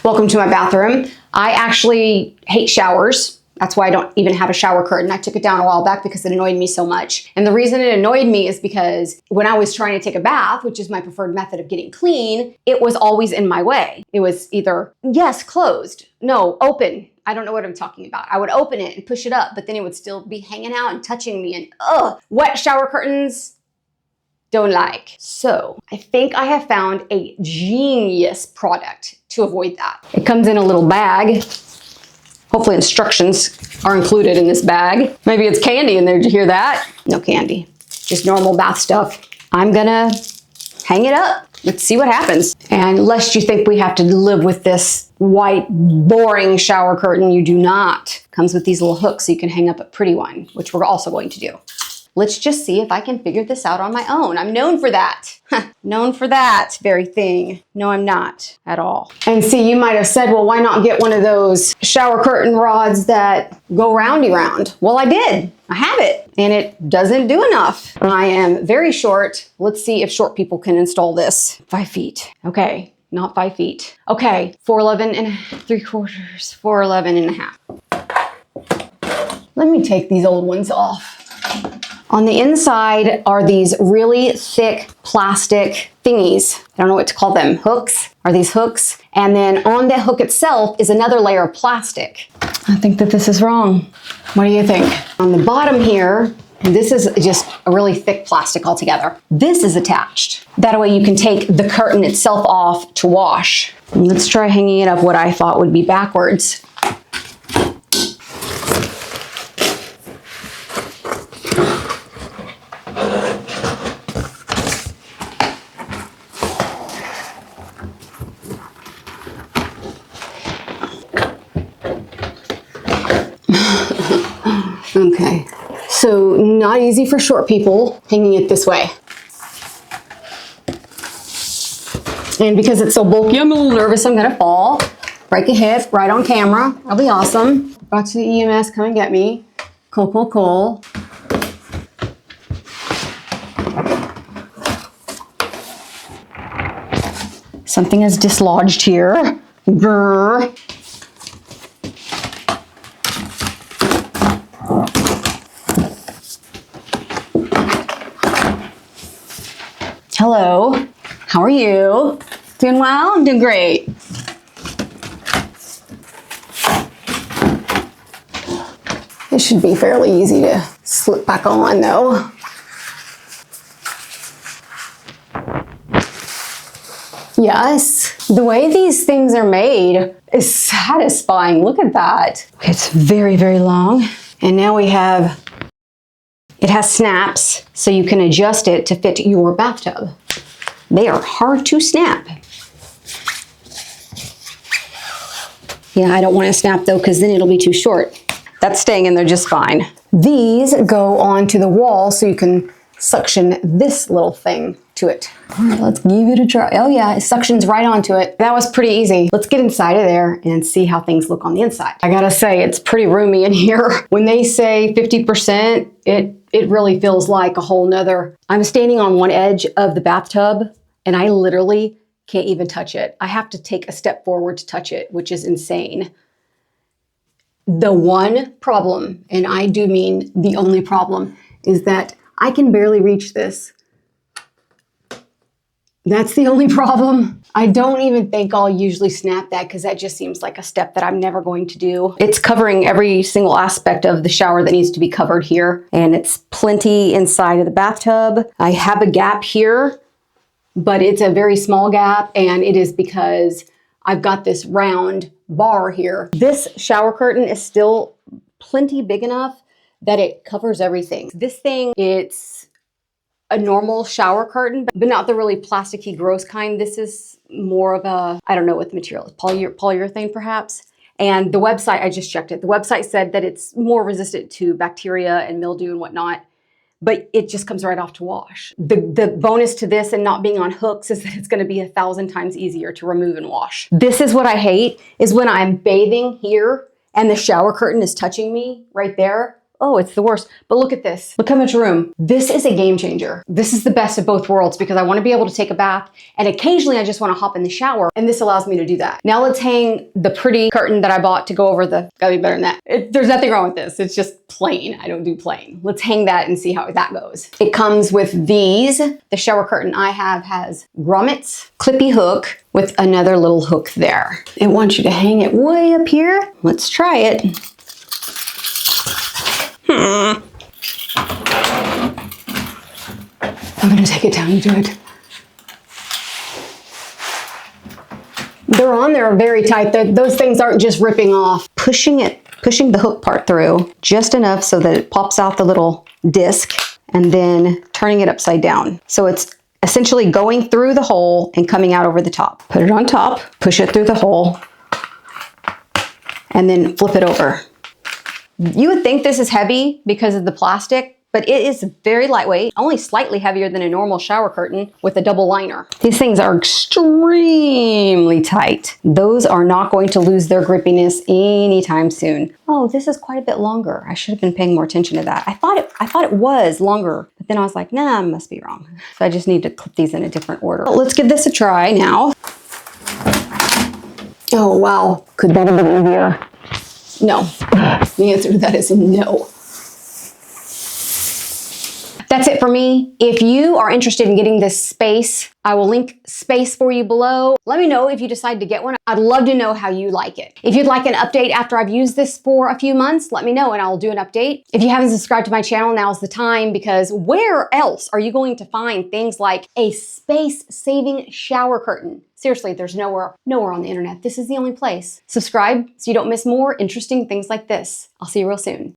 Welcome to my bathroom. I actually hate showers. That's why I don't even have a shower curtain. I took it down a while back because it annoyed me so much. And the reason it annoyed me is because when I was trying to take a bath, which is my preferred method of getting clean, it was always in my way. It was either, yes, closed, no, open. I don't know what I'm talking about. I would open it and push it up, but then it would still be hanging out and touching me, and wet shower curtains, don't like. So I think I have found a genius product to avoid that. It comes in a little bag. Hopefully instructions are included in this bag. Maybe it's candy in there, did you hear that? No candy, just normal bath stuff. I'm gonna hang it up. Let's see what happens. And lest you think we have to live with this white, boring shower curtain, you do not. Comes with these little hooks so you can hang up a pretty one, which we're also going to do. Let's just see if I can figure this out on my own. I'm known for that. Known for that very thing. No, I'm not at all. And see, you might have said, well, why not get one of those shower curtain rods that go roundy round? Well, I did. I have it, and it doesn't do enough. I am very short. Let's see if short people can install this. 5 feet. Okay, not 5 feet. Okay, 4'11 and 3/4, 4'11 and a half. Let me take these old ones off. On the inside are these really thick plastic thingies. I don't know what to call them. Hooks? Are these hooks? And then on the hook itself is another layer of plastic. I think that this is wrong. What do you think? On the bottom here, this is just a really thick plastic altogether. This is attached. That way you can take the curtain itself off to wash. Let's try hanging it up what I thought would be backwards. Okay, so not easy for short people hanging it this way. And because it's so bulky, I'm a little nervous I'm gonna fall, break a hip right on camera. That'll be awesome. Brought to the EMS, come and get me. Cool, cool, cool. Something is dislodged here. Grr. Hello, how are you? Doing well? I'm doing great. This should be fairly easy to slip back on though. Yes, the way these things are made is satisfying. Look at that. It's very, very long. And now we have it has snaps, so you can adjust it to fit your bathtub. They are hard to snap. Yeah, I don't want to snap though, because then it'll be too short. That's staying in there just fine. These go onto the wall, so you can suction this little thing to it. All right, let's give it a try. Oh yeah, it suctions right onto it. That was pretty easy. Let's get inside of there and see how things look on the inside. I gotta say, it's pretty roomy in here. When they say 50%, it really feels like a whole nother. I'm standing on one edge of the bathtub and I literally can't even touch it. I have to take a step forward to touch it, which is insane. The one problem, and I do mean the only problem, is that I can barely reach this. That's the only problem. I don't even think I'll usually snap that because that just seems like a step that I'm never going to do. It's covering every single aspect of the shower that needs to be covered here. And it's plenty inside of the bathtub. I have a gap here, but it's a very small gap, and it is because I've got this round bar here. This shower curtain is still plenty big enough that it covers everything. This thing, it's a normal shower curtain, but not the really plasticky, gross kind. This is more of a, I don't know what the material is, polyurethane perhaps. And the website, I just checked it. The website said that it's more resistant to bacteria and mildew and whatnot, but it just comes right off to wash. The bonus to this and not being on hooks is that it's gonna be 1,000 times easier to remove and wash. This is what I hate, is when I'm bathing here and the shower curtain is touching me right there. oh, it's the worst. But look at this. Look how much room. This is a game changer. This is the best of both worlds because I want to be able to take a bath and occasionally I just want to hop in the shower and this allows me to do that. Now let's hang the pretty curtain that I bought to go over the, gotta be better than that. There's nothing wrong with this. It's just plain. I don't do plain. Let's hang that and see how that goes. It comes with these. The shower curtain I have has grommets, clippy hook with another little hook there. It wants you to hang it way up here. Let's try it. I'm gonna take it down and do it. They're on there very tight. Those things aren't just ripping off. Pushing the hook part through just enough so that it pops out the little disc and then turning it upside down. So it's essentially going through the hole and coming out over the top. Put it on top, push it through the hole, and then flip it over. You would think this is heavy because of the plastic, but it is very lightweight, only slightly heavier than a normal shower curtain with a double liner. These things are extremely tight. Those are not going to lose their grippiness anytime soon. Oh, this is quite a bit longer. I should have been paying more attention to that. I thought it was longer, but then I was like, nah, I must be wrong. So I just need to clip these in a different order. Well, let's give this a try now. Oh, wow. Could that have been easier? No. The answer to that is no. That's it for me. If you are interested in getting this space, I will link space for you below. Let me know if you decide to get one. I'd love to know how you like it. If you'd like an update after I've used this for a few months, let me know and I'll do an update. If you haven't subscribed to my channel, now's the time because where else are you going to find things like a space-saving shower curtain? Seriously, there's nowhere on the internet. This is the only place. Subscribe so you don't miss more interesting things like this. I'll see you real soon.